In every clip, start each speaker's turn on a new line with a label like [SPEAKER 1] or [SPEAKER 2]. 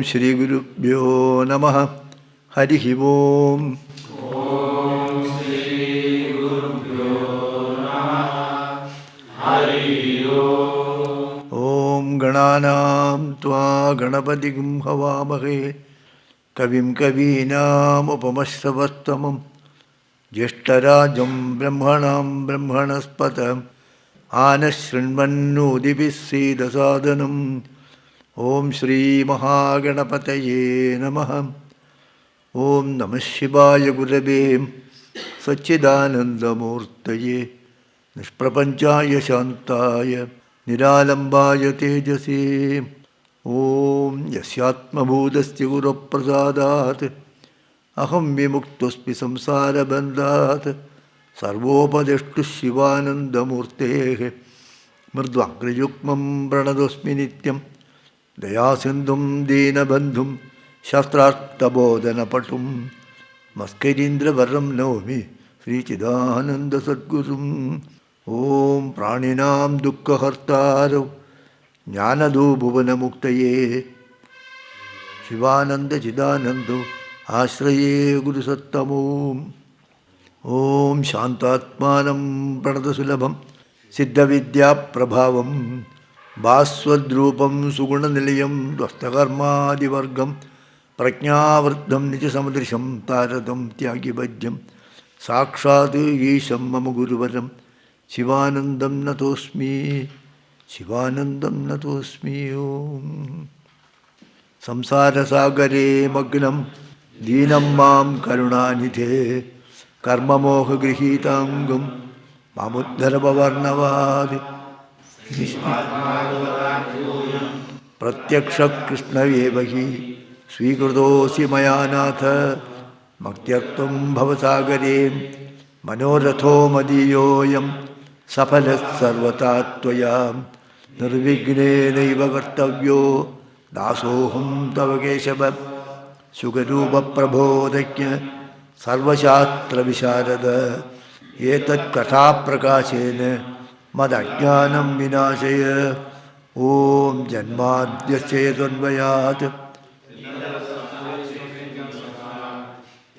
[SPEAKER 1] Shri Gurubhyo Namaha. Harihi Om. Om Gananam Tva Ganapatigam Havamahe Kavim Kavinam Upamasravattamam Jeshtarajam Brahmanam Brahmanaspatam Anashrinvannudibhissedasadanam. Om Shri Mahaganapataye Namaha. Om Namah Shivaya Gurave Satchidanandamurtaye Nishprapanchaya Shantaya Niralambaya Tejase. Om Yasyatma Bhudasya Guru Prasadat Aham Vimuktospi Samsara Bandhat Sarvopadeshtu Shivanandamurtehe Mrdvangrayukmam Pranadosmi Nityam Dayasindhum Deenabandhum Shastrarthabodhana Patum Maskarindra Varam Nomi Sri Chidananda Sadgurum. Om Praninam Dukkha Hartaro Jnanadu Bhuvana Muktaye Sivananda Chidanando Ashraye Guru Sattamom. Om Shantatmanam Pranadasulabham Siddha Vidya Prabhavam Bhaswadrupam Suguna Nilayam Dvastakarma Divargam Prajnavardham Nitya Samadrisham Taradam Tyagi Bhajyam Sakshat Yesham Mama Guruvaram Shivanandam Natosmi Shivanandam Natosmi. Om Samsara Sagare Magnam Deenam Mam Karunanithe Karma Moha Grihitangam Mamuddhara Bhavarnavadi Pratyaksha Krishna Yevahi Svikrudosi Mayanatha Maktyartam Bhavasagare Manoratho Madiyoyam Sapalas Sarvatatvayam Nirvigne Naiva Kartavyo Dasoham Tava Keshava Sugarupa Prabodhakya Sarvashatra Visharada Yetat Katha Prakashena Madajnanam Vinashaya. Om Janmadhyasyetanvayat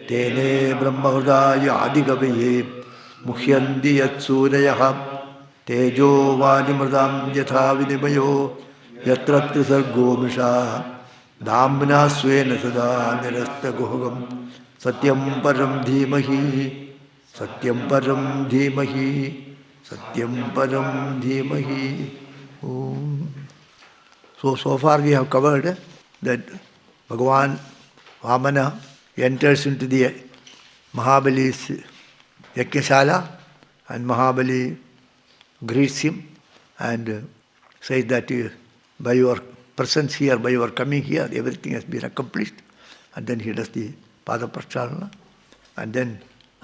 [SPEAKER 1] Tene Brahmahudaya Adikaviye Muhyandi Yatsurayah Tejo Vanimradam Yatha Vinimayo Yatratri Sargo Misha Damna Svena Sada Nirasta Guhagam Satyam Param Dhimahi Satyam Param Dhimahi Satyam Param Dhimahi. So far we have covered that Bhagavan Vamana enters into the Mahabali's Yakyashala and Mahabali greets him and says that by your presence here, by your coming here, everything has been accomplished. And then he does the Pada Prachalana. And then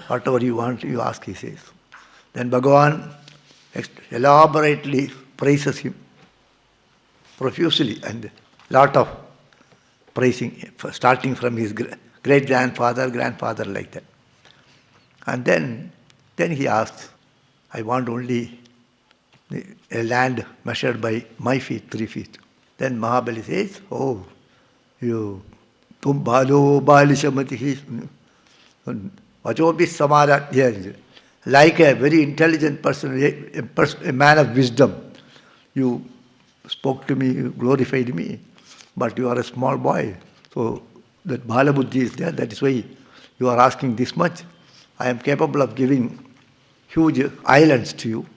[SPEAKER 1] whatever you want, you ask, he says. Then Bhagavan elaborately praises him profusely and lot of praising, starting from his great-grandfather, grandfather, like that. And then he asks, I want only a land measured by my feet, 3 feet. Then Mahabali says, oh, you tum balo balishamati vajobi samaradhya. Like a very intelligent person, a man of wisdom, you spoke to me, you glorified me, but you are a small boy. So that Bhala Buddhi is there, that is why you are asking this much. I am capable of giving huge islands to you.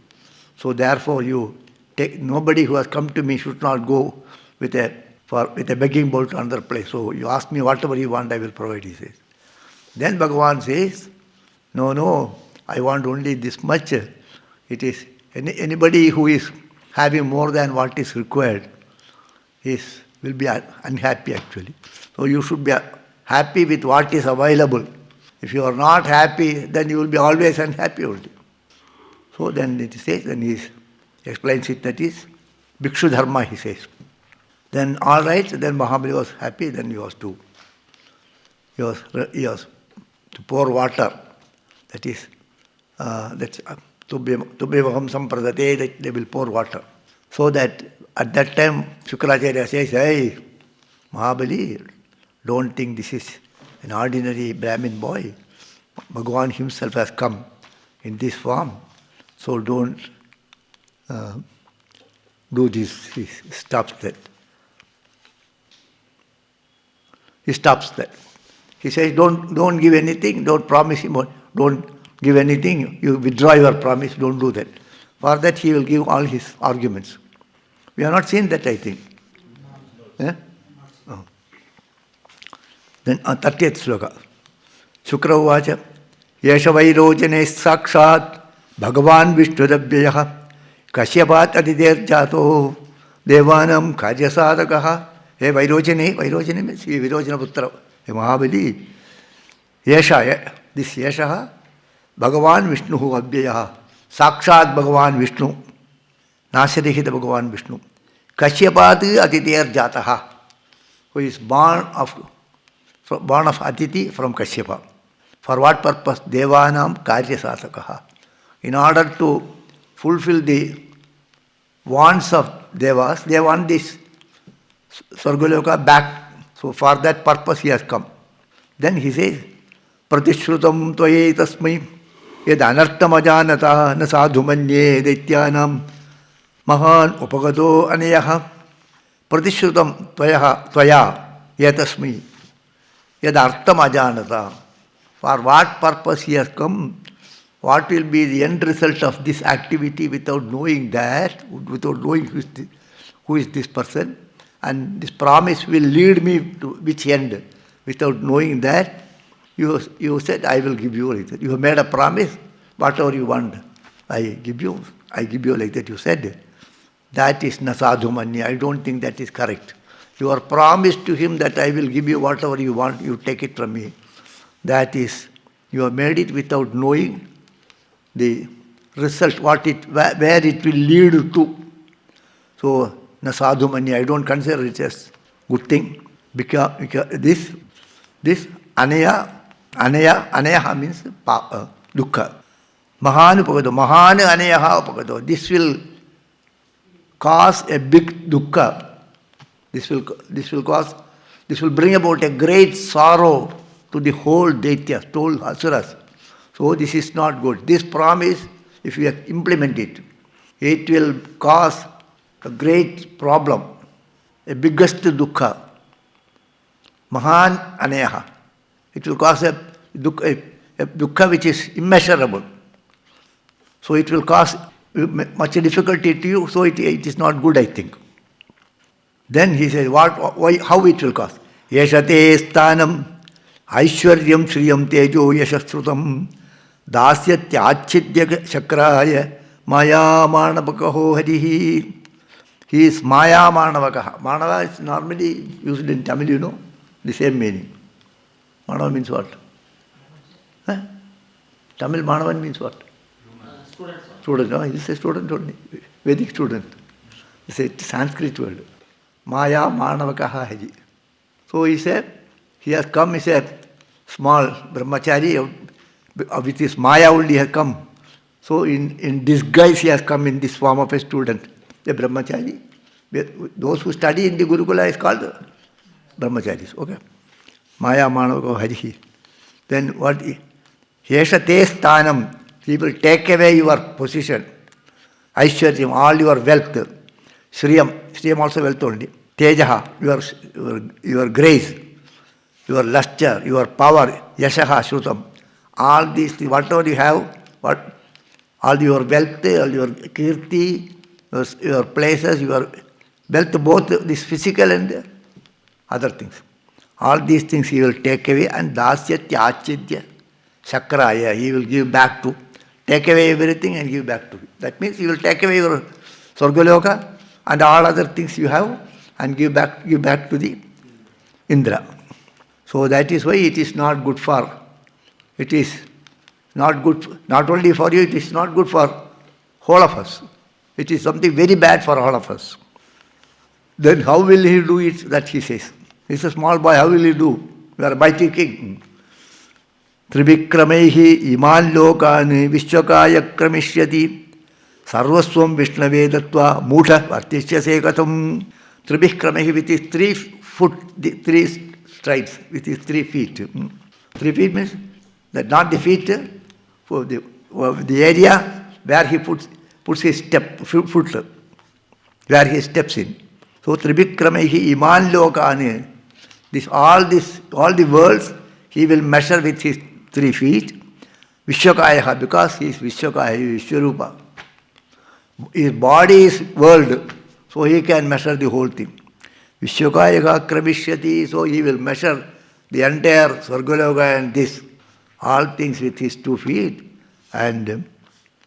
[SPEAKER 1] So therefore you take, nobody who has come to me should not go with a begging bowl to another place. So you ask me whatever you want, I will provide, he says. Then Bhagavan says, no, I want only this much. It is anybody who is having more than what is required will be unhappy actually. So you should be happy with what is available. If you are not happy, then you will be always unhappy only. So then it says, then he explains it, that is Bhikshu Dharma, he says. Then all right, then Mahabali was happy, then he was to pour water. That is, Tubbevaham Sampradate, that they will pour water. So that at that time Shukracharya says, hey, Mahabali, don't think this is an ordinary Brahmin boy. Bhagavan himself has come in this form. So don't do this. He stops that. He stops that. He says, don't give anything, don't promise him, don't give anything, you withdraw your promise, don't do that. For that he will give all his arguments. We have not seen that, I think. Yeah? Oh. Then 30th sloka. Shukra uvacha, Yesha vairojane sakshat Bhagavan Vishnudavyayah Kashyapat adider jato Devanam karya sadhakaha. Hey Vairojane means Virojana Putra. Hey Mahabali, Yesha, this Yesha, Bhagavan Vishnu Abhyayah, Sakshat Bhagavan Vishnu, Nasadihita Bhagavan Vishnu, Kashyapati Adityer Jataha, who is born of Aditi from Kashyapa. For what purpose? Devanam Karya Sadhakaha. In order to fulfill the wants of Devas, they want this Swargaloka back. So for that purpose he has come. Then he says, Pratishrutam tvaye tasmai yad anartam ajanata na sadhu manye daityanam mahan upagato anayaha. Pratishrutam tvaya yatasmai yad artam ajanata. For what purpose he has come, what will be the end result of this activity without knowing that, without knowing who is this person, and this promise will lead me to which end, without knowing that, you said, I will give you like that. You have made a promise, whatever you want, I give you like that, you said. That is nasadhu manya. I don't think that is correct. You are promised to him that I will give you whatever you want, you take it from me. That is, you have made it without knowing the result, where it will lead to. So, na sadhu manya, I don't consider it as good thing. Because this anaya means dukkha. Mahanu upagado, mahanu anayaha upagado. This will cause a big dukkha. This will bring about a great sorrow to the whole daityas, whole asuras. So this is not good. This promise, if you implement it, it will cause a great problem, a biggest dukkha. Mahan anayaha. It will cause a dukkha which is immeasurable. So it will cause much difficulty to you, so it is not good, I think. Then he says, how it will cause? Yeshate sthanam aishwaryam shriyam tejo yashasrutam dasyatyaachidya shakraya maya manavakaho harihi. He is maya manavakaha. Manava is normally used in Tamil, you know, the same meaning. Manava means what? Tamil Manavan means what? Student. No, he says student only. Vedic student. It's a Sanskrit word. Maya manavakaha haji. So he said, he has come, he said, small brahmachari, with his maya only he has come. So in disguise he has come in this form of a student, a brahmachari. Those who study in the Gurukula is called brahmacharis. Okay. Maya manavakaha haji. Then what? Yeshate sthanam. He will take away your position. Aishwaryam, all your wealth. Shriyam also wealth only. Tejaha, your grace, your luster, your power. Yashaha, shrutam. All these things, whatever you have, all your wealth, all your kirti, your places, your wealth, both this physical and other things. All these things he will take away, and dasya tyachidya shakraya, he will give back to. Take away everything and give back to you. That means he will take away your Swargaloka and all other things you have and give back to the Indra. So that is why it is not good for, it is not good, not only for you, it is not good for all of us. It is something very bad for all of us. Then how will he do it? That he says. He's a small boy, how will he do? You are a mighty king. Trivikramaihi iman lokani vishwakaya kramishyati sarvaswam vishnave dattva mudha vartisya sekatam. Trivikramaihi, with his 3 foot, the 3 strides with his 3 feet. 3 feet means that not the feet, for the area where he puts his foot, where he steps in. So Tribikramaihi Iman Lokani, all the worlds he will measure with his 3 feet. Vishwakaya, because he is Vishwakaya, he is Vishwarupa. His body is world, so he can measure the whole thing. Vishwakaya Kravishyati, so he will measure the entire Swargaloka and this, all things with his 2 feet. And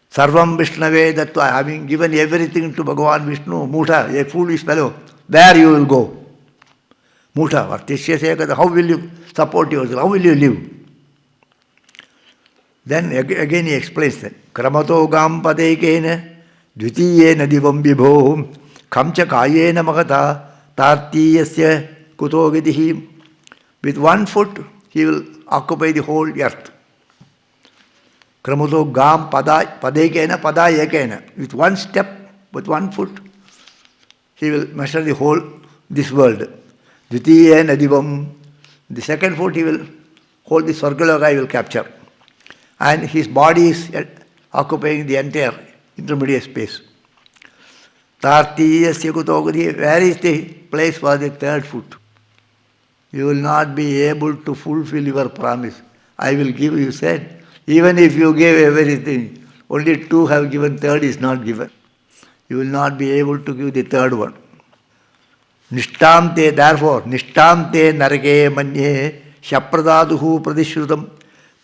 [SPEAKER 1] Sarvam Vishnave Dattva, having given everything to Bhagavan Vishnu, Mutha, a foolish fellow, where you will go? Mutha, Vartishya Sekata, how will you support yourself? How will you live? Then again he explains that. Kramato gam padekena, dvitiyena divam vibho, kamcha kayena magata, tartiyasya kuto gitihi. With 1 foot, he will occupy the whole earth. Kramato gam padekena padayekena. With 1 step, with 1 foot, he will measure the whole, this world. Dvitiyena divam. The 2nd foot, he will hold the Swargaloka, he will capture. And his body is occupying the entire intermediate space. Tartiyasya kutogati, where is the place for the 3rd foot? You will not be able to fulfill your promise. I will give, you said. Even if you gave everything, only 2 have given, 3rd is not given. You will not be able to give the 3rd one. Nishtamte, therefore, Nishtamte narake manye shapradaduhu pradishrutam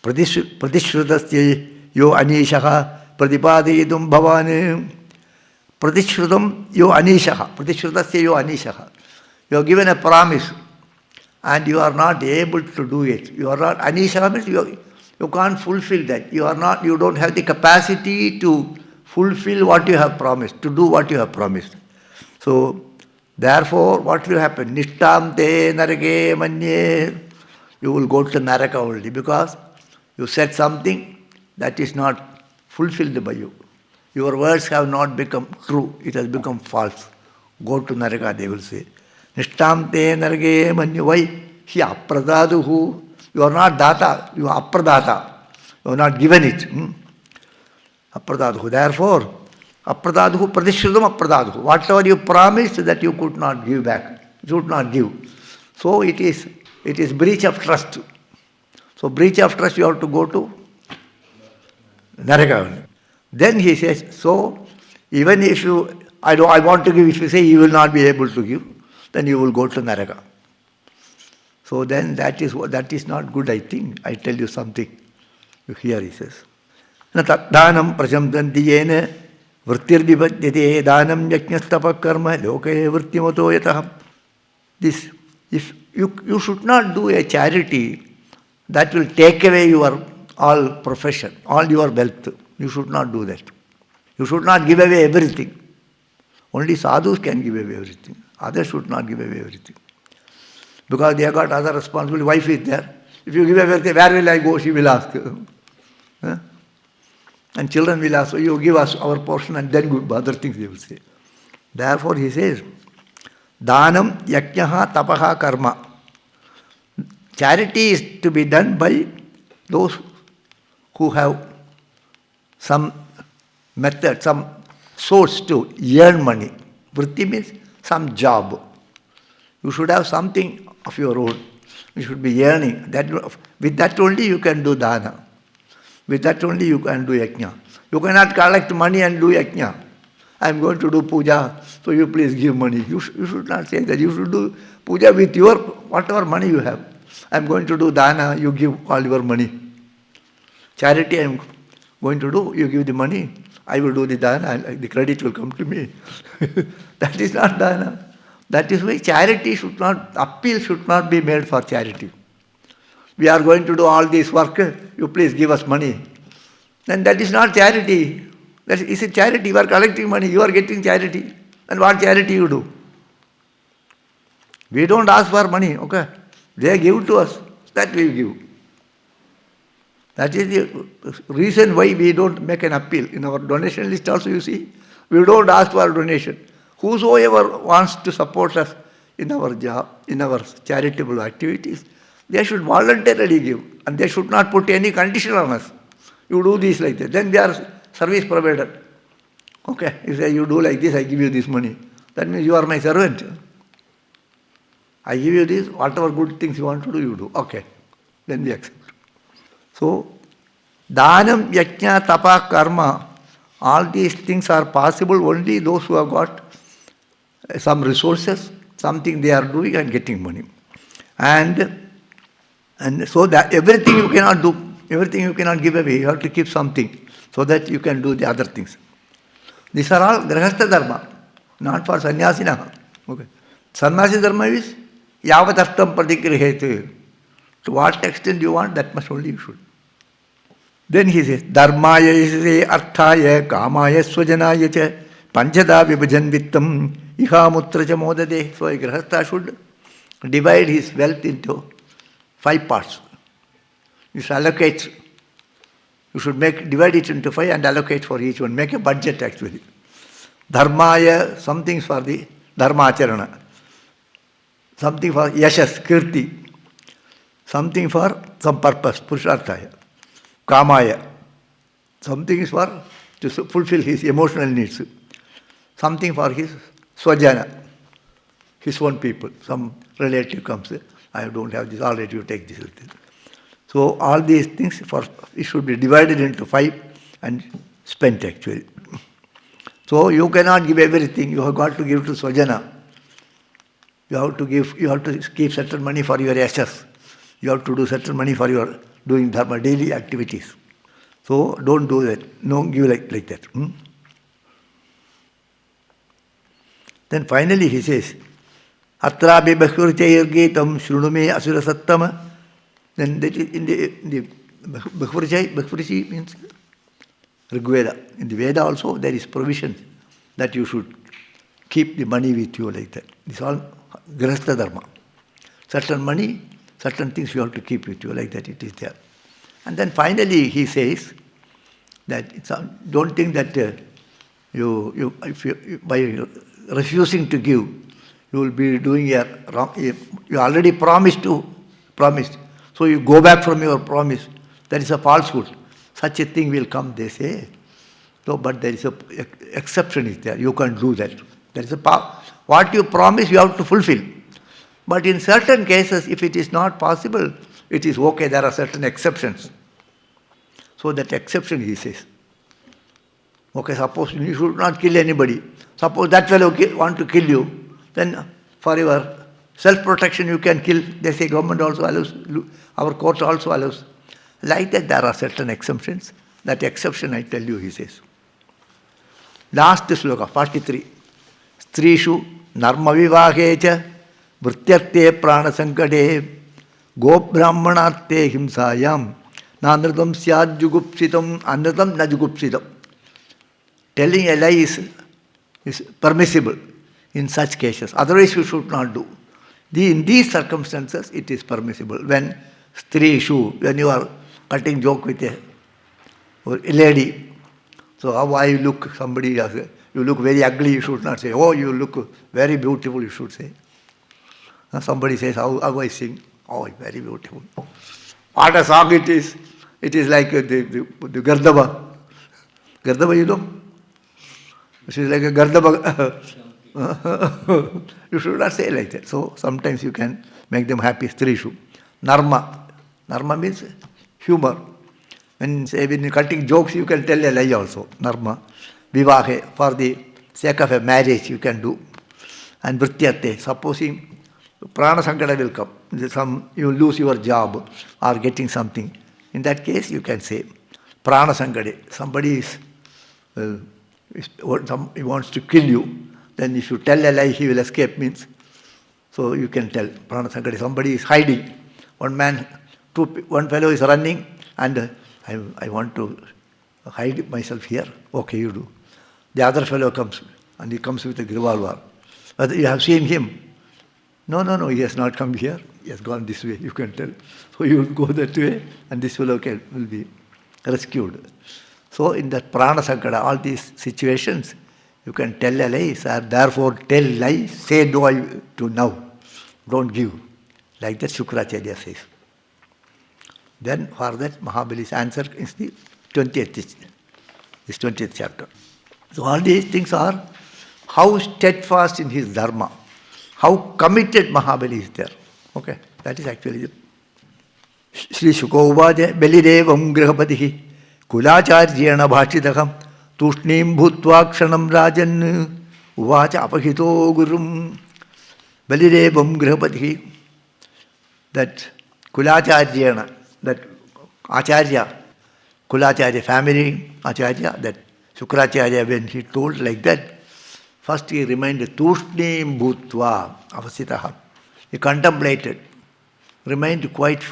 [SPEAKER 1] pradishrutasya yo anishaha pradipadidum bhavane. Pradishrutam yo anishaha. Pradishrutasya yo anishaha. You are given a promise and you are not able to do it. You are not, anishaha means you can't fulfill that. You don't have the capacity to fulfill what you have promised, to do what you have promised. So, therefore, what will happen? Nishtamte narake manye. You will go to Naraka only because you said something that is not fulfilled by you. Your words have not become true. It has become false. Go to Naraka, they will say. Nishtamte narake manye. Why? He apradaduhu. You are not data. You are apradata. You are not given it. Apradaduhu. Therefore, apradaduhu pradishrutam apradaduhu. Whatever you promised that you could not give back. You should not give. So it is breach of trust. So breach of trust you have to go to Naraka. Then he says, so even if I want to give, if you say you will not be able to give, then you will go to Naraka. So then that is not good, I think. I tell you something. You hear, he says. Na taddanam prashamdanti yena vrittirvibhadyate danam yajnastapa karma loke vrittimato yatah. This, if you should not do a charity that will take away your all profession, all your wealth. You should not do that. You should not give away everything. Only sadhus can give away everything. Others should not give away everything. Because they have got other responsibility. Wife is there. If you give away everything, where will I go? She will ask. Huh? And children will ask, so you give us our portion and then good other things they will say. Therefore he says, Dhanam yajnaha tapaha karma. Charity is to be done by those who have some method, some source to earn money. Vritti means some job. You should have something of your own. You should be earning. With that only you can do dana. With that only you can do yajna. You cannot collect money and do yajna. I am going to do puja, so you please give money. You should not say that. You should do puja with your whatever money you have. I am going to do dana, you give all your money. Charity I am going to do, you give the money. I will do the dana, the credit will come to me. That is not dana. That is why charity should not, appeal should not be made for charity. We are going to do all this work, you please give us money. Then that is not charity. That is a charity. You are collecting money, you are getting charity. And what charity you do? We don't ask for money, okay? They give to us, that we give. That is the reason why we don't make an appeal. In our donation list also you see, we don't ask for donation. Whosoever wants to support us in our job, in our charitable activities, they should voluntarily give, and they should not put any condition on us. You do this like that. Then they are service provider. Okay, you say you do like this, I give you this money. That means you are my servant. I give you this, whatever good things you want to do, you do. Okay, then we accept. So, Dhanam, Yajna, Tapa, Karma, all these things are possible only those who have got some resources, something they are doing and getting money. And so that everything you cannot do, everything you cannot give away, you have to keep something so that you can do the other things. These are all grahastha dharma, not for sannyasina. Okay. Sannyasi dharma is yavat ashtam pratigrihete. To what extent you want, that much only you should. Then he says, dharmaya ise arthaya kamaya swajanaya cha panchada vibhajan vittam ihamutra cha modade. So a grahastha should divide his wealth into 5 parts. You should allocate. You should divide it into 5 and allocate for each one. Make a budget actually. Dharmaya, some things for the dharma acharana. Something for yashas, kirti. Something for some purpose, purusharthaya. Kamaya. Something is for to fulfill his emotional needs. Something for his swajana, his own people. Some relative comes, I don't have this, already you take this. So all these things, it should be divided into 5 and spent actually. So you cannot give everything, you have got to give to swajana. You have to keep certain money for your yashas. You have to do certain money for your doing dharma, daily activities. So don't do that. Don't give like that. Then finally he says, Atrabi Bhakurichayir Geetam Shrunume Asura Sattama. Then that is in the Bhakurichi means Rigveda. In the Veda also there is provision that you should keep the money with you like that. This is all grahastha dharma. Certain money, certain things you have to keep with you like that, it is there. And then finally he says that don't think that by refusing to give, you will be doing a wrong. You already promised. So you go back from your promise. That is a falsehood. Such a thing will come, they say. No, but there is a exception is there. You can't do that. There is what you promise you have to fulfill. But in certain cases, if it is not possible, it is okay. There are certain exceptions. So that exception, he says. Okay, suppose you should not kill anybody. Suppose that fellow want to kill you, then for your self-protection you can kill. They say government also allows, our court also allows. Like that there are certain exceptions. That exception I tell you, he says. Last sloka, 43. Strishu narma vivahecha vrityarte prana sankade go brahmanarte himsayam nanratam syad jugupsitam anratam na jugupsitam. Telling a lie is permissible in such cases. Otherwise you should not do. In these circumstances it is permissible. When when you are cutting joke with a lady, so how I look, somebody does, you look very ugly, you should not say, oh, you look very beautiful, you should say. Somebody says, how I sing, oh, very beautiful. What a song it is. It is like the Gardaba. Gardaba, you know? It is like a Gardaba. You should not say like that. So sometimes you can make them happy. Strishu. Narma. Narma means humor. When you're cutting jokes, you can tell a lie also. Narma. Vivahe. For the sake of a marriage, you can do. And vrityate. Supposing prana sankada will come. You lose your job or getting something. In that case, you can say prana sankade. Somebody he wants to kill you. Then if you tell a lie, he will escape means. So you can tell prana sankade. Somebody is hiding. One fellow is running and I want to hide myself here. Okay, you do. The other fellow comes and he comes with a revolver. But you have seen him. No, he has not come here. He has gone this way, you can tell. So you will go that way and this fellow will be rescued. So in that prana sankada, all these situations, you can tell a lie, sir, therefore tell lie, say no to now. don't give. Like that Shukracharya says. Then for that Mahabali's answer is the 20th chapter. So all these things are how steadfast in his dharma, how committed Mahabali is there. Okay, that is actually the Shri Shukovaja Belidevam Grihapatihi Kulacharjena Bhashitaham Tushnim Bhutvakshanam Rajan Uvacha Apahito Gurum Belidevam Grihapatihi. That Kulacharjena, that Acharya, Kulacharya family, Acharya, that Shukracharya, when he told like that, first he reminded Tushnim Bhutva Avasitaha. He contemplated, remained quiet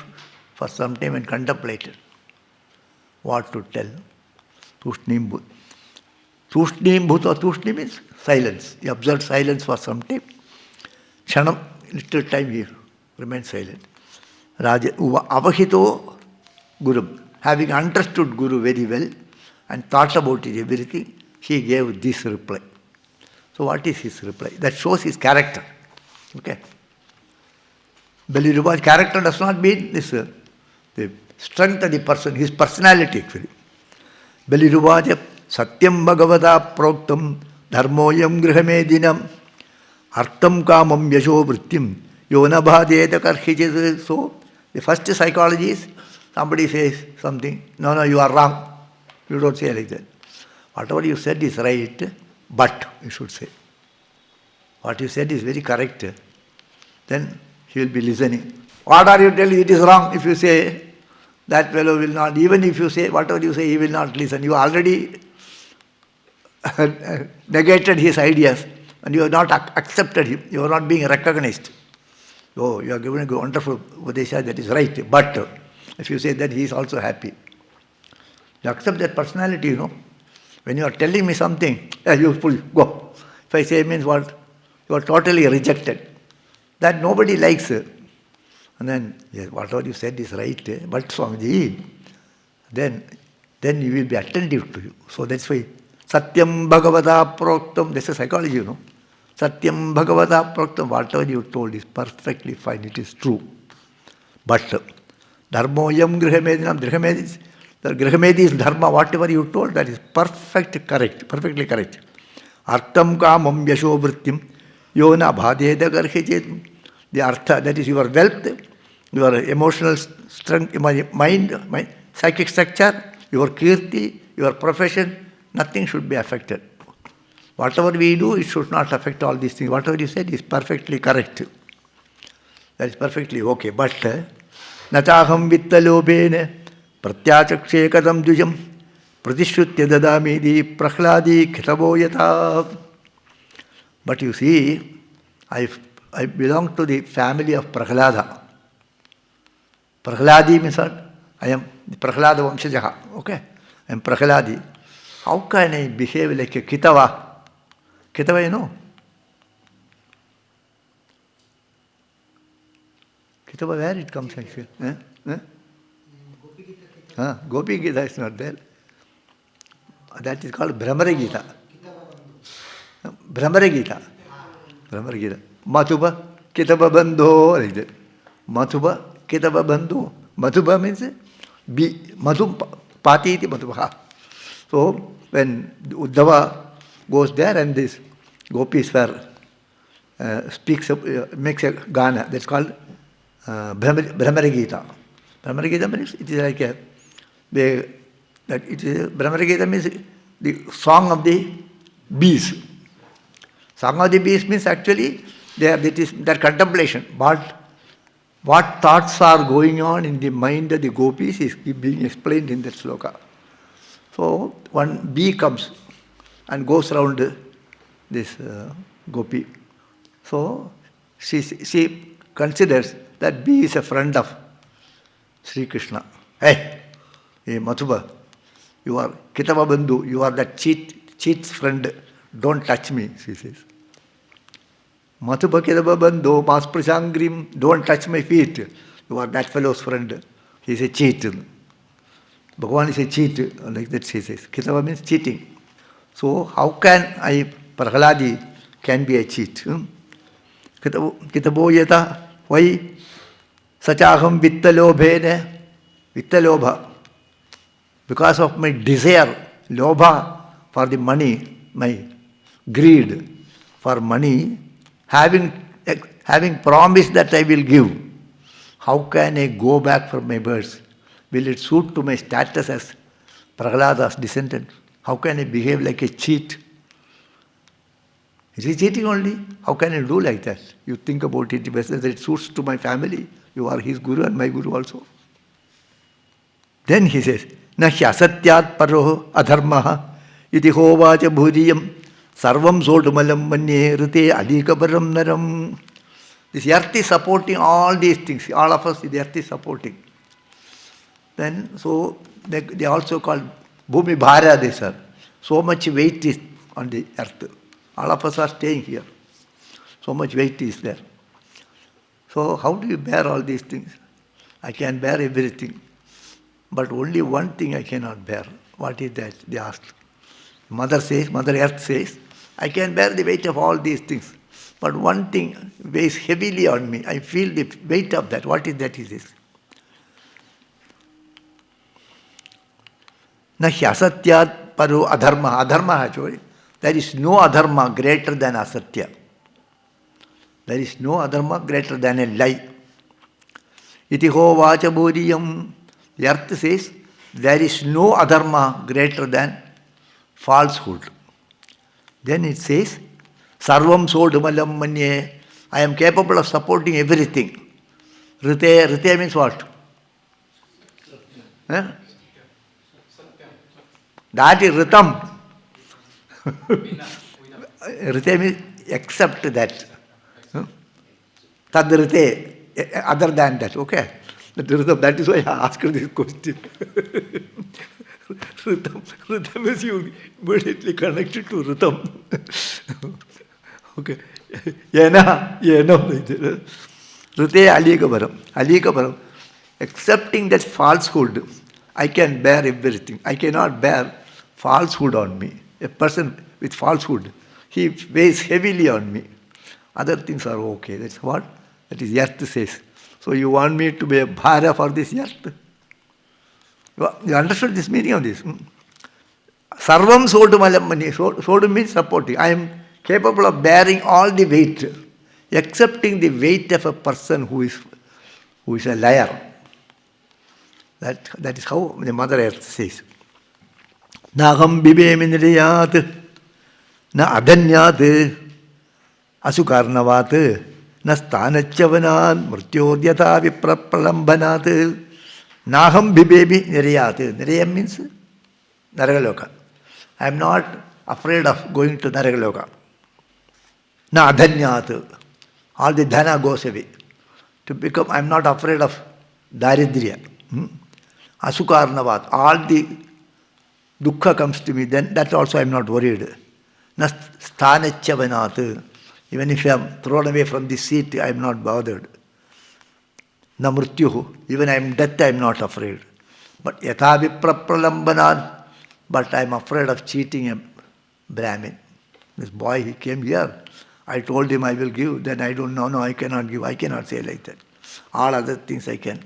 [SPEAKER 1] for some time and contemplated what to tell. Tushnim Bhut. Tushnim Bhutva, Tushnim means silence. He observed silence for some time. Kshanam, little time he remained silent. Raja Avahito Guru. Having understood Guru very well and thought about it everything, he gave this reply. So what is his reply? That shows his character. Okay. Balirubha's character does not mean this, the strength of the person, his personality actually. Balirubhaja Satyam Bhagavata Proktam Dharmoyam Grihamedinam Artam Kamam Yasho Vrittim Yona Bhadeta Karhichis. So the first psychology is somebody says something, no, you are wrong. You don't say like that. Whatever you said is right, but you should say. What you said is very correct. Then he will be listening. What are you telling? It is wrong. If you say, that fellow will not, even if you say, whatever you say, he will not listen. You already negated his ideas and you have not accepted him. You are not being recognized. Oh, you are given a wonderful Upadesha, that is right. But if you say that, he is also happy. You accept that personality, you know. When you are telling me something, you go. If I say means what? You are totally rejected. That nobody likes. And then, yes, whatever you said is right, but Swamiji, then you will be attentive to you. So that's why Satyam Bhagavata Proktam, that's a psychology, you know. Satyam Bhagavata Proktam, whatever you told is perfectly fine, it is true. But Dharmoyam Grihamedinam, the Grihamedi is dharma, whatever you told, that is perfectly correct. Artam Kamam Yasho Vrittim Yona Bhadeda Garhichet. The artha, that is your wealth, your emotional strength, mind, psychic structure, your kirti, your profession, nothing should be affected. Whatever we do, it should not affect all these things. Whatever you said is perfectly correct. That is perfectly okay. But Nataham Vittalobene Pratyachakshe Kadam Dujam Pratishutya Dadamidi Prahladi Khitavoyata. But you see, I belong to the family of Prahlada. Prahladi means what? I am the Prahlada Vamshajaha. Okay? I am Prahladi. How can I behave like a Kitava? Kitava, you know? Kitava, where it comes actually? Gopi Gita is not there. That is called Brahmara Gita. Brahmara Gita. Mathuba Kitaba Bandho, like that. Mathuba Kitaba Bandho. Mathuba means Madhum Pati iti Mathubaha. So when Uddhava goes there and this gopis were makes a gana, that's called Brahmara Gita. Brahmara Gita means it is like Brahmara Gita means the song of the bees. Song of the bees means actually their contemplation. What thoughts are going on in the mind of the gopis is being explained in that sloka. So one bee comes and goes around this gopi. So she considers that bee is a friend of Sri Krishna. Hey Mathuba, you are Kitava Bandhu, you are that cheat's friend. Don't touch me, she says. Mathuba Kitava Bandhu, Mas Prasangrim, don't touch my feet. You are that fellow's friend. He is a cheat. Bhagavan is a cheat, like that she says. Kitava means cheating. So how can Prahladi can be a cheat? Kitabo yata. Why? Sachaham vittalobhene. Vittalobha. Because of my desire, lobha for the money, my greed for money, having promised that I will give, how can I go back from my birth? Will it suit to my status as Prahlada's descendant? How can I behave like a cheat? Is he cheating only? How can I do like that? You think about it, whether it suits to my family. You are his guru and my guru also. Then he says, Nahi asatyat paroh adharmaha iti hovacha bhuriyam sarvam sodumalam manye rite adikabaram naram. This earth is supporting all these things. All of us, the earth is supporting. Then, so they also call Bhumi Bhara, they say. So much weight is on the earth. All of us are staying here. So much weight is there. So how do you bear all these things? I can bear everything. But only one thing I cannot bear. What is that? They asked. Mother Earth says, I can bear the weight of all these things. But one thing weighs heavily on me. I feel the weight of that. What is that? Is this? Nahi asatyat paru adharma. Adharma actually. There is no adharma greater than asatya. There is no adharma greater than a lie. Iti ho vacha bodhiyam. The earth says, there is no adharma greater than falsehood. Then it says, sarvam sodumalam manye. I am capable of supporting everything. Rite means what? Huh? That is ritam. Rite means except that. Tad rite, other than that, okay? That is why I asked this question. Ritam is you immediately connected to ritam. Okay. Yena. Rite alikabaram. Accepting that falsehood, I can bear everything. I cannot bear falsehood on me. A person with falsehood, he weighs heavily on me. Other things are okay. That's what? That is earth says. So you want me to be a bhara for this earth? You understood this meaning of this? Sarvam sodumalam mani. Sodu means supporting. I am capable of bearing all the weight, excepting the weight of a person who is a liar. That is how the Mother Earth says. Naham bibemi niriyat, na adanyat, asukarnavat, na sthanachyavanan, mrityodyata viprapalambanat. Naham bibebi niriyat. Niriyam means Naragaloka. I am not afraid of going to Naragaloka. Na adhanyat. All the dhana goes away. I am not afraid of daridriya. Asukarnavat. All the dukkha comes to me, then that also I am not worried. Na sthanachyavanas. Even if I am thrown away from the seat, I am not bothered. Na mrityuhu. Even I am death, I am not afraid. But yatha viprapalambanat. But I am afraid of cheating a Brahmin. This boy, he came here. I told him I will give. Then I don't know. No, I cannot give. I cannot say like that. All other things I can.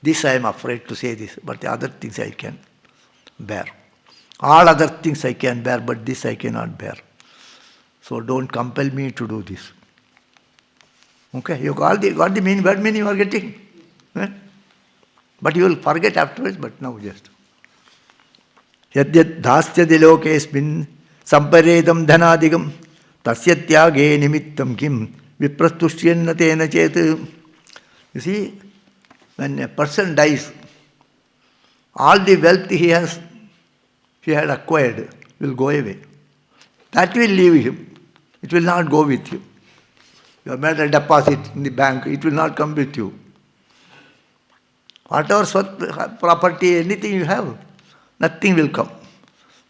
[SPEAKER 1] This I am afraid to say this. But the other things I can bear. All other things I can bear. But this I cannot bear. So don't compel me to do this. Okay, you got the meaning, what meaning you are getting? But you will forget afterwards, but now just. Yadyat dhasyati lokesmin samparedam dhanadigam tasya tyage nimittam kim viprastushyenna tena chet. You see, when a person dies, all the wealth he had acquired will go away. That will leave him. It will not go with you. You have made a deposit in the bank, it will not come with you. Whatever property, anything you have, nothing will come.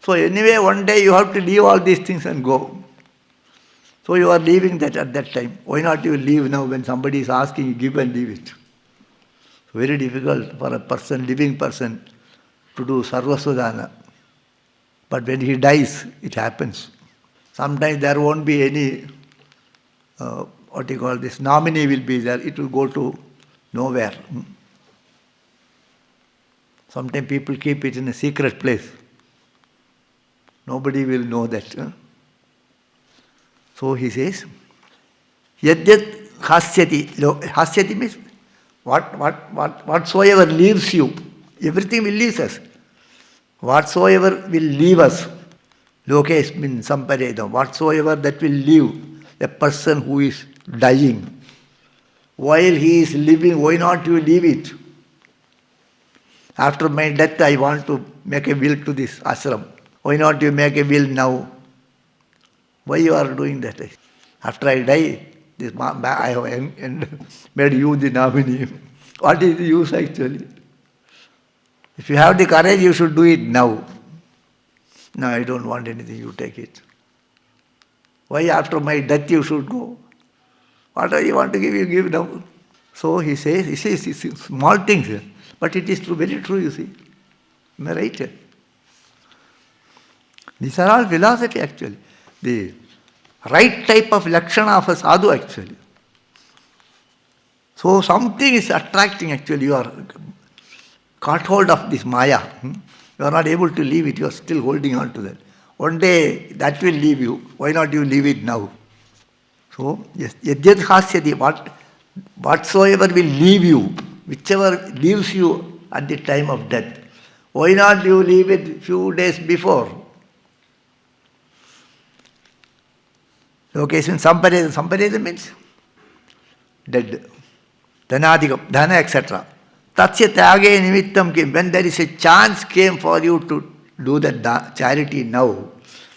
[SPEAKER 1] So anyway, one day you have to leave all these things and go. So you are leaving that at that time. Why not you leave now when somebody is asking, you give and leave it. Very difficult for a person, living person, to do sarvasudana. But when he dies, it happens. Sometimes there won't be any what you call this, nominee will be there, it will go to nowhere. Sometimes people keep it in a secret place. Nobody will know that. So he says, Yadyat hasyati. Hasyati means whatsoever leaves you. Everything will leave us. Whatsoever will leave us. Lokesh means sampareda. Whatsoever that will leave a person who is dying. While he is living, why not you leave it? After my death, I want to make a will to this ashram. Why not you make a will now? Why you are doing that? After I die, I have made you the nominee. What is the use actually? If you have the courage, you should do it now. No, I don't want anything, you take it. Why after my death you should go? What do you want to give, you give now. So he says, it's small things, but it is true, very true, you see. Am I right? These are all philosophy actually. The right type of lakshana of a sadhu actually. So something is attracting actually. You are caught hold of this maya. You are not able to leave it. You are still holding on to that. One day that will leave you. Why not you leave it now? So, yes, yadyat hasyati, whatsoever will leave you, whichever leaves you at the time of death, why not you leave it few days before? Location sampareda. Sampareda means dead. Dhanadikam, dhana, etc. Tatsya tyage nimittam kim. When there is a chance came for you to do that charity now,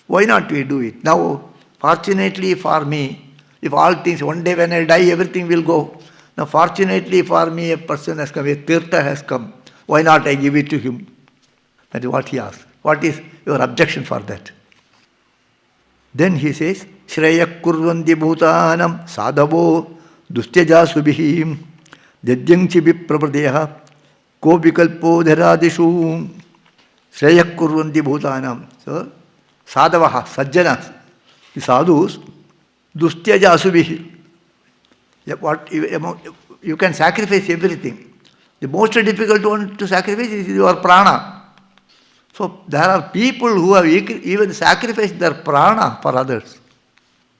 [SPEAKER 1] why not we do it? Now, fortunately for me, if all things, one day when I die, everything will go. Now, fortunately for me, a person has come, a tirtha has come. Why not I give it to him? That is what he asked. What is your objection for that? Then he says, Shreyak kurvanti bhutanam sadhavo dustyaja subhihim jadyangchi viprapradeha ko vikalpo dharadishu Shreyak kurvanti bhutanam. So, sadhavaha, sajjanas, the sadhus, dustyaja subhihi. You can sacrifice everything. The most difficult one to sacrifice is your prana. So there are people who have even sacrificed their prana for others.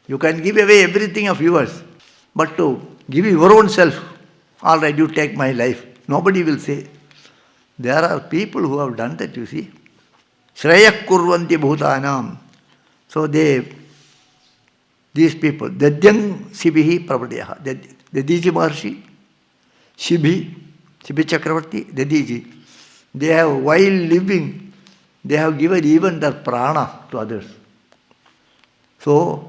[SPEAKER 1] You can give away everything of yours, but to give your own self, all right, you take my life. Nobody will say. There are people who have done that, you see. Shreyak kurvanti bhutanam. So these people, Dadyang Sibihi Prabhadyaha, Dadiji Maharshi, Shibi Chakravarti, Dadiji, they have, while living, they have given even their prana to others. So,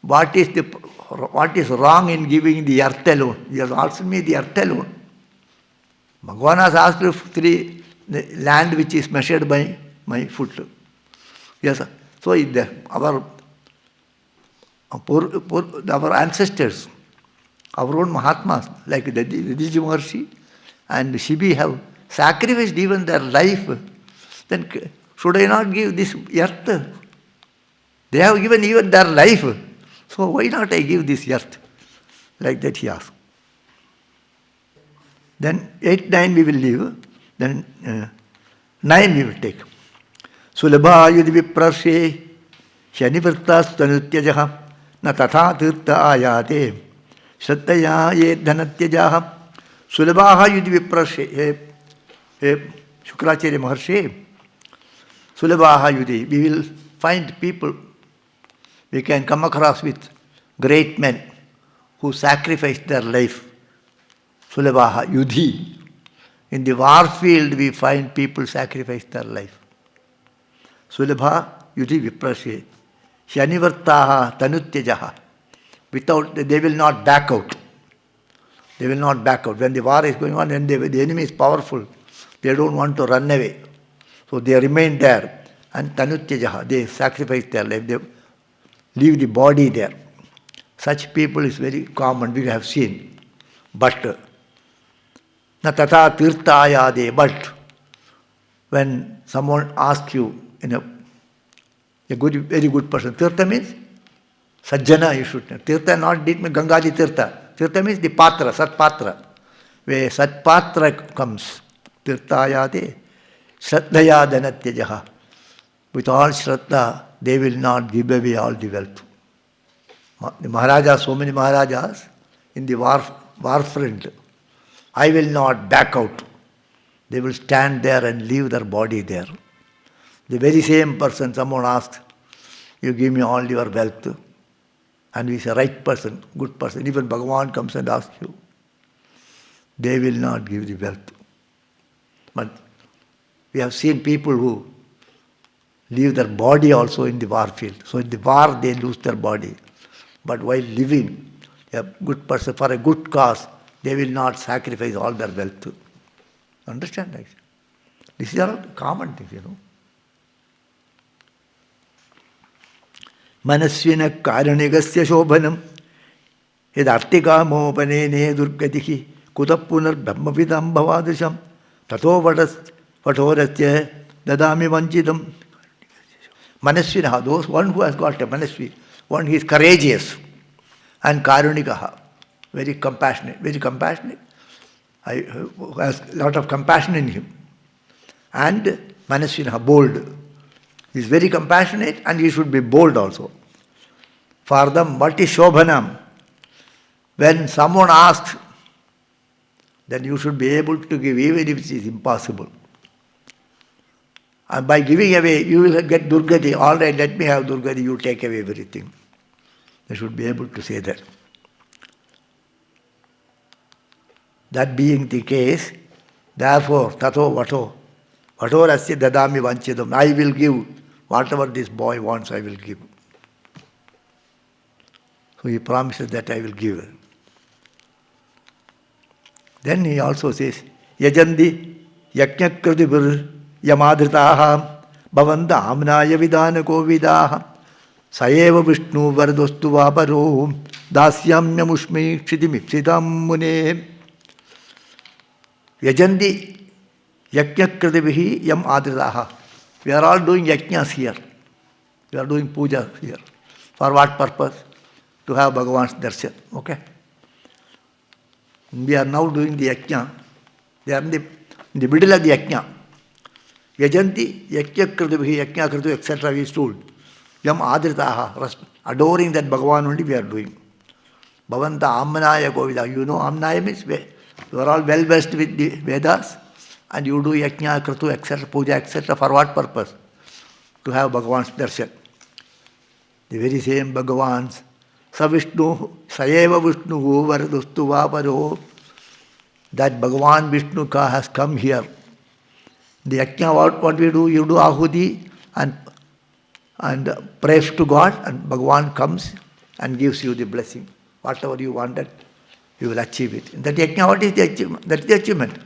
[SPEAKER 1] what is wrong in giving the earth alone? He has asked me the earth alone. Bhagavan has asked the land which is measured by my foot. Yes, so our ancestors, our own Mahatmas, like Dadiji Maharshi and Shibi have sacrificed even their life. Then should I not give this earth? They have given even their life. So why not I give this earth? Like that he asked. Then 8, 9 we will leave. Then 9 we will take. Sulabha yudhi viprashe shanivartas tanutyajaha na tatha tirtha ayate shraddaya ye dhanatyajaha sulabha yudhi viprashe Shukracharya Maharshi Sulabha yudhi. We will find people, we can come across with great men who sacrificed their life. Sulabha yudhi. In the war field we find people sacrifice their life. Sulabha yudhi viprashe shanivartaha tanutyajaha. Without, they will not back out. They will not back out. When the war is going on, when the enemy is powerful, they don't want to run away. So they remain there. And tanutyajaha, they sacrifice their life. They leave the body there. Such people is very common, we have seen. But na tata tirthayade. But when someone asks you, a very good person, tirtha means Sajjana you should know. Tirtha not Gangaji Tirtha. Tirtha means the Patra, Sat Patra. Where Sat Patra comes. Tirthayade Shraddhaya Dhanatyajaha. With all Shraddha, they will not give away all the wealth. The Maharajas, so many Maharajas in the war front, I will not back out. They will stand there and leave their body there. The very same person, someone asked, you give me all your wealth. And he is a right person, good person. Even Bhagavan comes and asks you. They will not give the wealth. But we have seen people who leave their body also in the war field. So in the war they lose their body. But while living, a good person, for a good cause, they will not sacrifice all their wealth. Understand that? These are all common things, Manasvina karanigasya shobhanam yadartikamo durgatihi kutapunar brahmavidam bhavadisham tato vatorasya dadami vanchidam. Manasvina, those one who has got a manasvi, one who is courageous and karunikaha, very compassionate, has a lot of compassion in him. And manasvina, bold. He is very compassionate and he should be bold also. For them, what is shobhanam? When someone asks, then you should be able to give even if it is impossible. And by giving away, you will get durgati. All right, let me have durgati, you take away everything. They should be able to say that. That being the case, therefore, tato vatorasya dadami vanchidam. I will give whatever this boy wants, I will give. So he promises that I will give. Then he also says, Yajandi yaknyakrudibur yamadritaha bhavanda amnaya vidana kovidaha sayeva vishnu vardostu vaparo dasyamya mushmi kshidimipsidam mune. Yajandi yaknyakrudibhi yam adritaha. We are all doing yajnas here. We are doing puja here. For what purpose? To have Bhagavan's darshan. Okay? We are now doing the yajna. They are in the middle of the yajna. Yajanti, yakyakritubihi, yaknyakritu, etc. we is told. Yam adritaha, adoring that Bhagavan only we are doing. Bhavanta amnaya govida. You know amnaya means you are all well versed with the Vedas and you do yajna, kritu, etc., puja, etc. For what purpose? To have Bhagavan's darshan. The very same Bhagavan's Savishnu, Sayeva Vishnu, Vardustu Vaparo. That Bhagavan Vishnu ka has come here. The yajna, what we do? You do ahuti and praise to God, and Bhagavan comes and gives you the blessing. Whatever you wanted, you will achieve it. That yajna, what is the achievement? That is the achievement.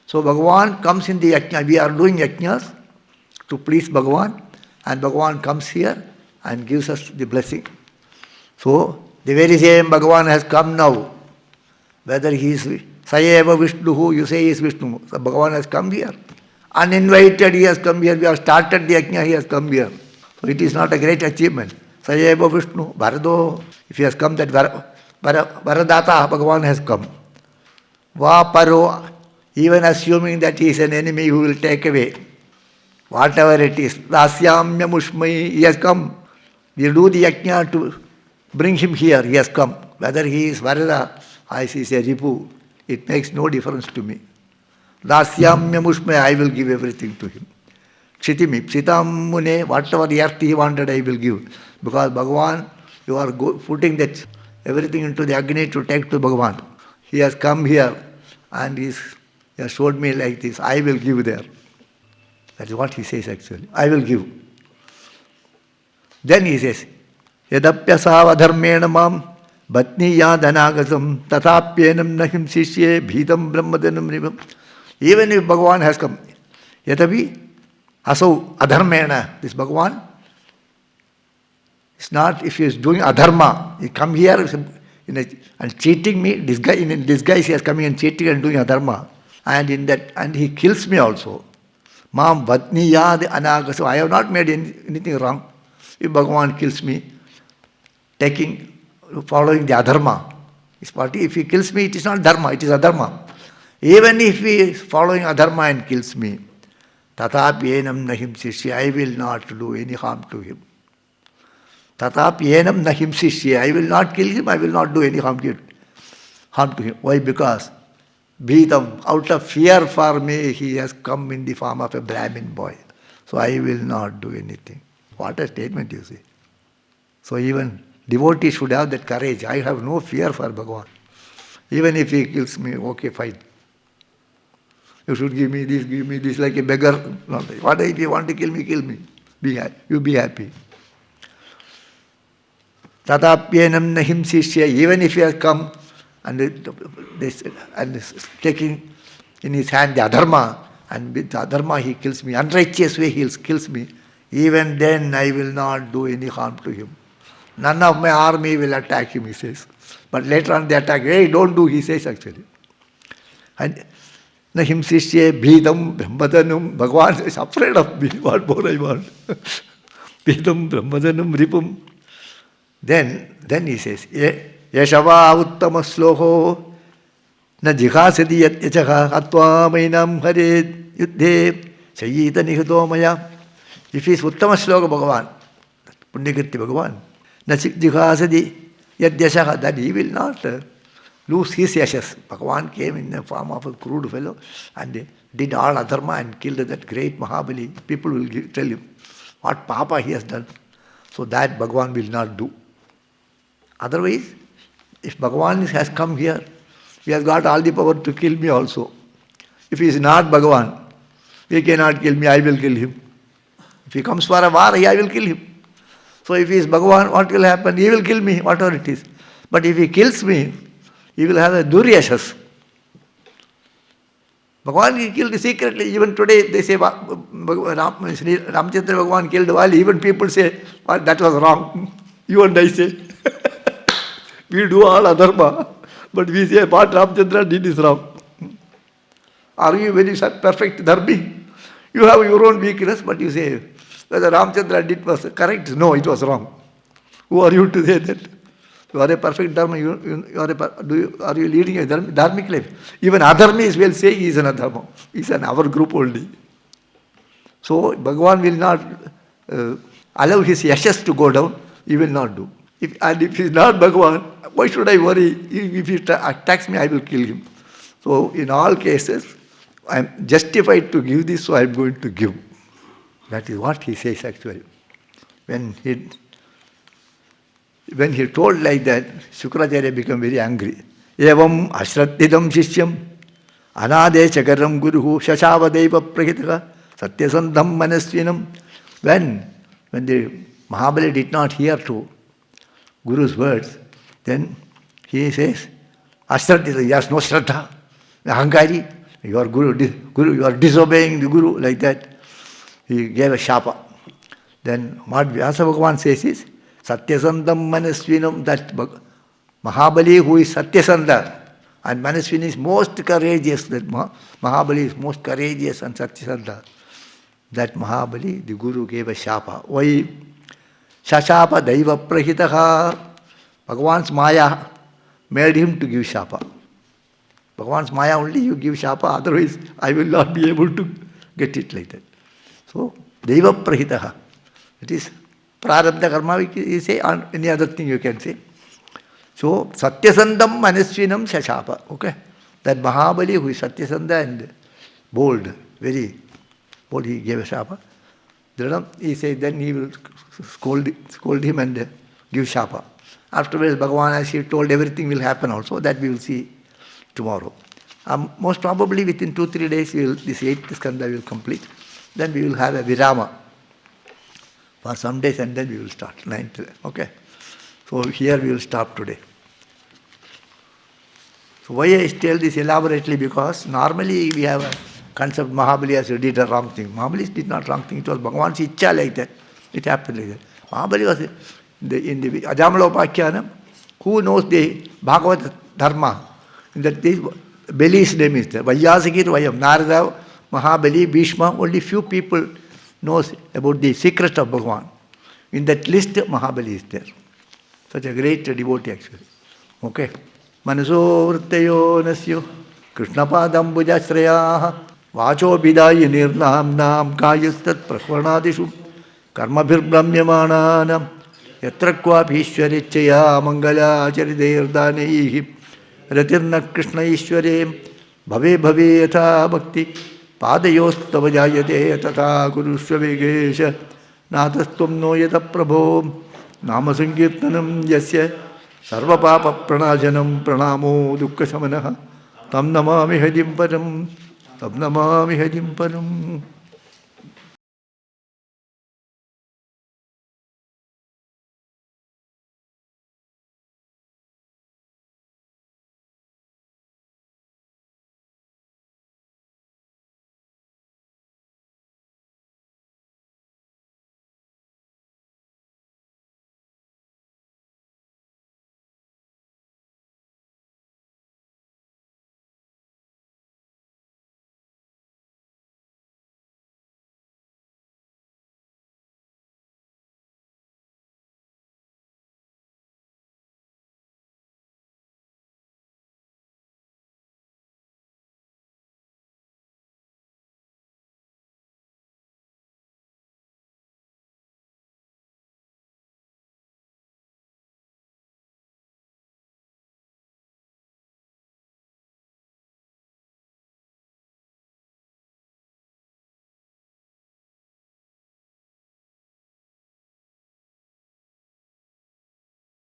[SPEAKER 1] So Bhagavan comes in the yajna. We are doing yajnas to please Bhagavan, and Bhagavan comes here and gives us the blessing. So the very same Bhagavan has come now. Whether he is Sayeva Vishnu, you say he is Vishnu. So Bhagavan has come here. Uninvited he has come here. We have started the yajna, he has come here. So it is not a great achievement. Sayeva Vishnu, Bharado, if he has come, that Varadata, Bhagavan has come. Vaparo, even assuming that he is an enemy who will take away whatever it is. Dasyamya Mushmai, he has come. We do the yajna to bring him here, he has come. Whether he is Varada, or he is a Ripu, it makes no difference to me. Dasyamya Mushmai, I will give everything to him. Kshitimi, Psitam Mune, whatever the earth he wanted, I will give. Because Bhagavan, you are putting that everything into the Agni to take to Bhagavan. He has come here and he has showed me like this, I will give there. That is what he says actually. I will give. Then he says, Yadapyasav adharmena mam bhatniya dhanagatam tatapyenam nahim sishye bhitam brahmadanam nivam. Even if Bhagavan has come, yatavi asau adharmena, this Bhagavan, it's not if he is doing adharma, he come here and cheating me, in disguise he is coming and cheating and doing adharma. And he kills me also. Mam bhatniya anagasam, I have not made anything wrong. If Bhagavan kills me, following the adharma. If he kills me, it is not dharma, it is adharma. Even if he is following adharma and kills me, tatapyenam nahim sishya, I will not do any harm to him. Tatapyenam nahim sishya, I will not kill him, I will not do any harm to him. Why? Because Bhitam, out of fear for me, he has come in the form of a Brahmin boy. So I will not do anything. What a statement, you see. So even devotees should have that courage. I have no fear for Bhagavan. Even if he kills me, okay, fine. You should give me this like a beggar. No, what if you want to kill me, kill me. You be happy. Tatapyenam nahim sishya, even if he has come and taking in his hand the adharma, and with the adharma he kills me, unrighteous way he kills me, even then I will not do any harm to him. None of my army will attack him, he says. But later on they attack, hey, don't do, he says actually. And nahim sishye bhidam brahmadanam, Bhagavan is afraid of me, what more I want. Bhidam brahmadanam ripum. Then he says, Yashava uttama sloho na jighasati yachaha atva mainam hare yuddhe chayita nihuto maya. If he is uttama sloka Bhagavan, Punyakirti Bhagavan, na jighasati yadyashaha, that he will not lose his yashas. Bhagavan came in the form of a crude fellow and did all adharma and killed that great Mahabali. People will tell him what papa he has done. So that Bhagavan will not do. Otherwise, if Bhagavan has come here, he has got all the power to kill me also. If he is not Bhagavan, he cannot kill me, I will kill him. If he comes for a war, I will kill him. So if he is Bhagavan, what will happen? He will kill me, whatever it is. But if he kills me, he will have a duryashas. Bhagavan he killed secretly. Even today they say Ramchandra Bhagavan killed while even people say, well, that was wrong. You and I say. We do all adharma, but we say what Ramchandra did is wrong. Are you very perfect dharmi? You have your own weakness, but you say whether Ramchandra did was correct. No, it was wrong. Who are you to say that? You are a perfect dharma. Are you leading a dharmic life? Even adharmis will say he is an adharma. He is an our group only. So Bhagavan will not allow his yashas to go down. He will not do. If he is not Bhagavan, why should I worry? If he attacks me, I will kill him. So in all cases, I am justified to give this, so I am going to give. That is what he says actually. When he told like that, Shukracharya became very angry. Evam ashrattidam shishyam anade chakaram guruhu shashavadeva prahitaka satyasandham manasvinam. When the Mahabali did not hear to Guru's words, then he says, ashrattidam, he has no shraddha, ahankari, you are Guru, you are disobeying the Guru, like that. He gave a shapa. Then what Vyasa Bhagavan says is, Satyasandam Manasvinam, that Mahabali who is Satyasanda, and Manasvin is most courageous, that Mahabali is most courageous and Satyasanda. That Mahabali, the Guru gave a shapa. Why? Shashapa Daiva Prahitaha. Bhagavan's Maya made him to give shapa. Bhagavan's Maya only you give shapa, otherwise I will not be able to get it like that. So, Daiva Prahitaha. It is Prarabdha Karma, you say, or any other thing you can say. So, Satyasandam Manasvinam Shashapa. Okay? That Mahabali who is Satyasanda and bold, very bold, he gave a shapa. He said then he will scold him and give shapa. Afterwards, Bhagavan, as he told, everything will happen also. That we will see tomorrow. Most probably within 2-3 days, this 8th skanda will complete. Then we will have a virama for some days and then we will start 9th. Okay? So here we will stop today. So why I tell this elaborately? Because normally we have a concept Mahabali has did a wrong thing. Mahabali did not wrong thing. It was Bhagavan's icha like that. It happened like that. Mahabali was in the Ajamalopakhyanam. Who knows the Bhagavata Dharma? In that this Bali's name is there. Vayyasikir Vayam. Narada, Mahabali, Bhishma, only few people knows about the secret of Bhagavan. In that list, Mahabali is there. Such a great devotee actually. Okay. Manaso vrittayo nasyo Krishnapadam bhujashrayah Vacho bidayi nirnamnam kayastat prahvanadishu Karmabhir brahmyamananam Yatra kwapi ishwarichaya mangala charideirdanaihi Ratirna Krishna ishware Bhave bhave yatha bhakti Padayostava jayate tata kurushva vegesha Natastum no yata prabho Nama sankirtanam yasya Sarva papa pranajanam pranamo dukkha samanaha Tam namami hadim param Tam namami hadim param